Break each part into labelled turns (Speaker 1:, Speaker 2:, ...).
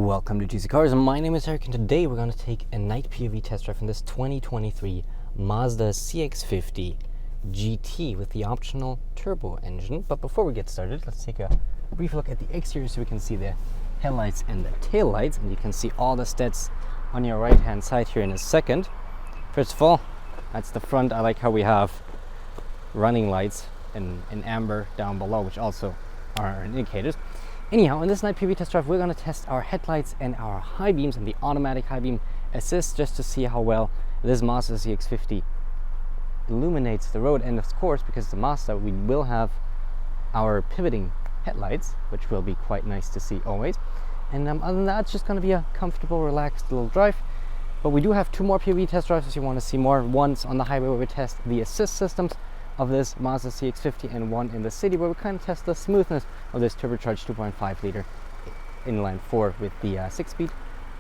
Speaker 1: Welcome to GCCars, and my name is Eric, and today we're going to take a night POV test drive in this 2023 Mazda CX-50 GT with the optional turbo engine. But before we get started, let's take a brief look at the exterior so we can see the headlights and the tail lights, and you can see all the stats on your right hand side here in a second. First of all, that's the front. I like how we have running lights in amber down below, which also are indicators. Anyhow, in this night POV test drive, we're going to test our headlights and our high beams and the automatic high beam assist, just to see how well this Mazda CX-50 illuminates the road. And of course, because it's a Mazda, we will have our pivoting headlights, which will be quite nice to see always. And other than that, it's just going to be a comfortable, relaxed little drive. But we do have two more POV test drives if you want to see more. One's on the highway where we test the assist systems of this Mazda CX-50, and one in the city where we kind of test the smoothness of this turbocharged 2.5 liter inline 4 with the 6-speed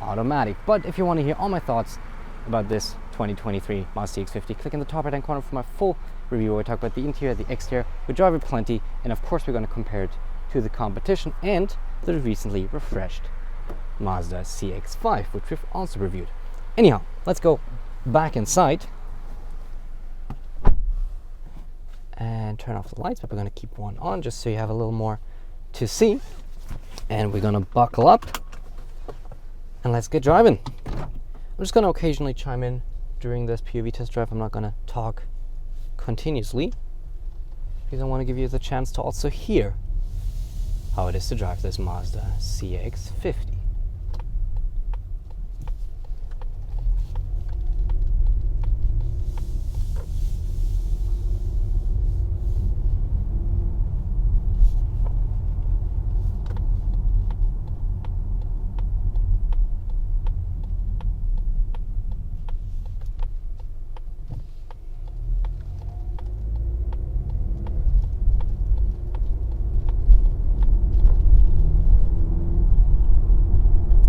Speaker 1: automatic. But if you want to hear all my thoughts about this 2023 Mazda CX-50, click in the top right hand corner for my full review where we talk about the interior, the exterior, we drive it plenty, and of course we're going to compare it to the competition and the recently refreshed Mazda CX-5, which we've also reviewed. Anyhow, let's go back inside and turn off the lights, but we're going to keep one on just so you have a little more to see. And we're going to buckle up and let's get driving. I'm just going to occasionally chime in during this POV test drive. I'm not going to talk continuously because I want to give you the chance to also hear how it is to drive this Mazda CX-50.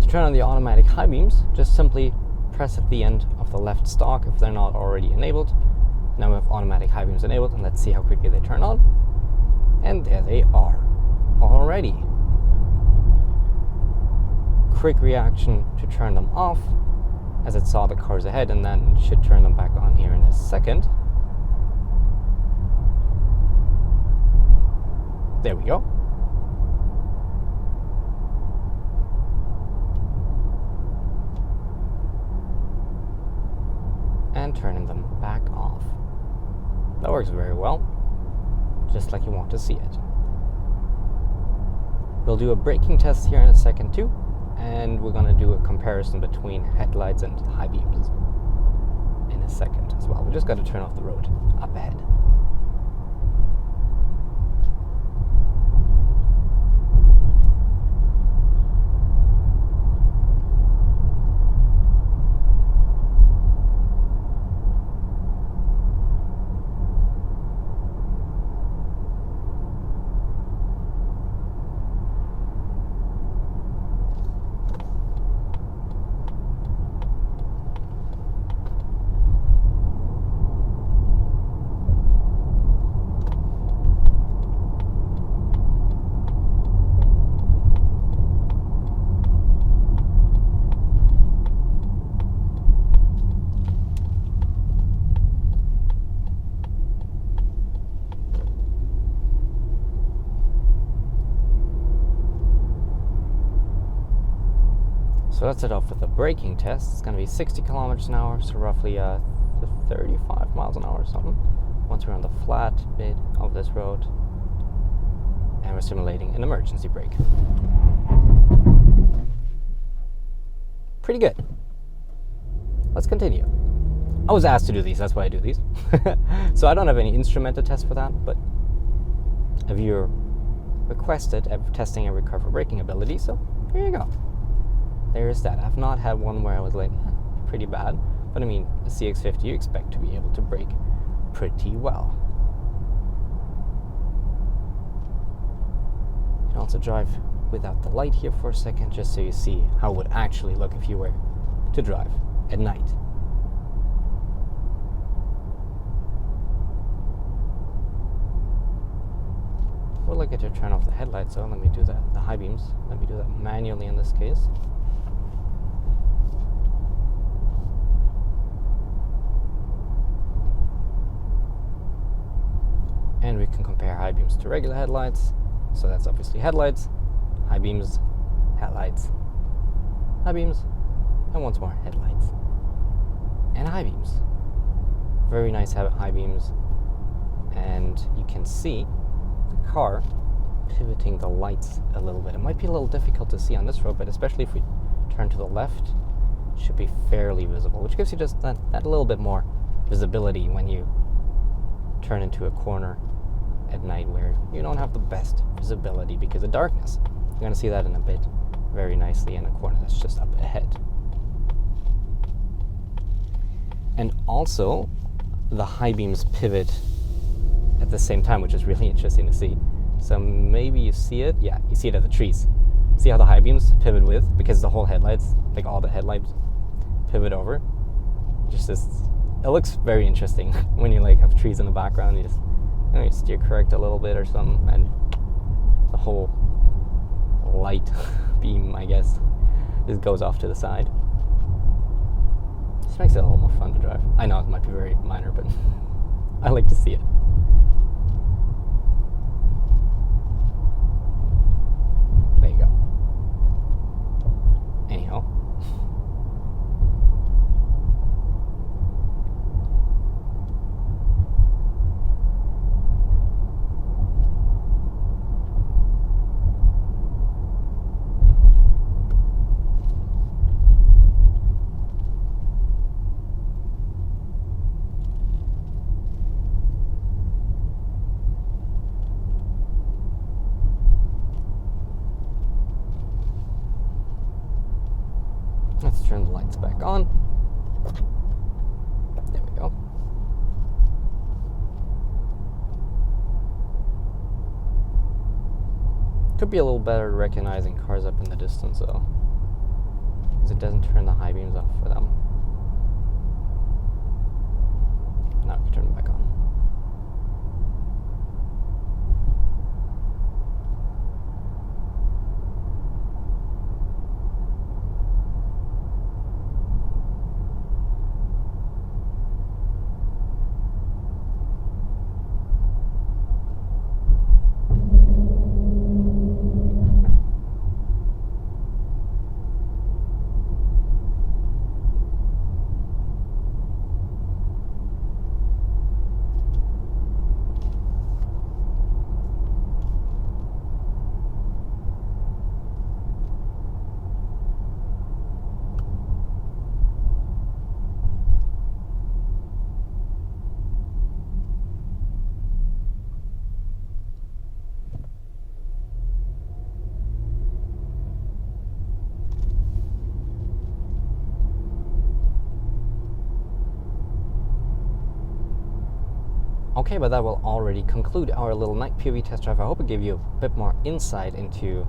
Speaker 1: Turn on the automatic high beams, just simply press at the end of the left stalk if they're not already enabled. Now we have automatic high beams enabled, and let's see how quickly they turn on. And there they are already. Quick reaction to turn them off as it saw the cars ahead, and then should turn them back on here in a second. There we go. And turning them back off. That works very well, just like you want to see it. We'll do a braking test here in a second too, and we're going to do a comparison between headlights and high beams in a second as well. We just got to turn off the road up ahead. So let's start off with a braking test. It's going to be 60 kilometers an hour, so roughly 35 miles an hour or something. Once we're on the flat bit of this road, and we're simulating an emergency brake. Pretty good. Let's continue. I was asked to do these, that's why I do these. So I don't have any instrument to test for that, but a viewer requested testing and recover braking ability, so here you go. There's that. I've not had one where I was like, pretty bad. But I mean, a CX-50 you expect to be able to brake pretty well. You can also drive without the light here for a second, just so you see how it would actually look if you were to drive at night. We'll look at to turn off the headlights, so let me do that. The high beams, let me do that manually in this case. beams to regular headlights. So that's obviously headlights, high beams, headlights, high beams, and once more headlights and high beams. Very nice high beams, and you can see the car pivoting the lights a little bit. It might be a little difficult to see on this road, but especially if we turn to the left, it should be fairly visible, which gives you just that little bit more visibility when you turn into a corner at night where you don't have the best visibility because of darkness. You're going to see that in a bit very nicely in a corner that's just up ahead. And also, the high beams pivot at the same time, which is really interesting to see. So maybe you see it. Yeah, you see it at the trees. See how the high beams pivot with, because the whole headlights, like all the headlights, pivot over. Just this, it looks very interesting when you like have trees in the background. You just you steer correct a little bit or something, and the whole light beam, I guess, just goes off to the side. Just makes it a little more fun to drive. I know it might be very minor, but I like to see it. There you go. Anyhow. Let's turn the lights back on. There we go. Could be a little better at recognizing cars up in the distance though, because it doesn't turn the high beams off for them. Now we can turn them back on. Okay, but that will already conclude our little night POV test drive. I hope it gave you a bit more insight into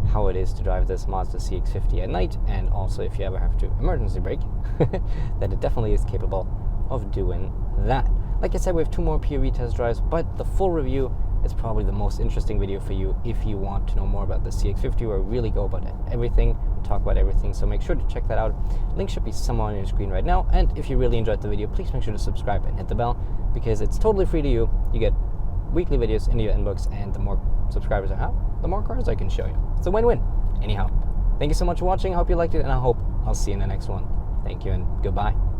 Speaker 1: how it is to drive this Mazda CX-50 at night, and also if you ever have to emergency brake, that it definitely is capable of doing that. Like I said, we have 2 more POV test drives, but the full review is probably the most interesting video for you if you want to know more about the CX-50, where we really go about everything, talk about everything, so make sure to check that out. Link should be somewhere on your screen right now, and if you really enjoyed the video, please make sure to subscribe and hit the bell, because it's totally free to you. You get weekly videos into your inbox, and the more subscribers I have, the more cars I can show you. It's a win-win. Anyhow, thank you so much for watching. I hope you liked it, and I hope I'll see you in the next one. Thank you, and goodbye.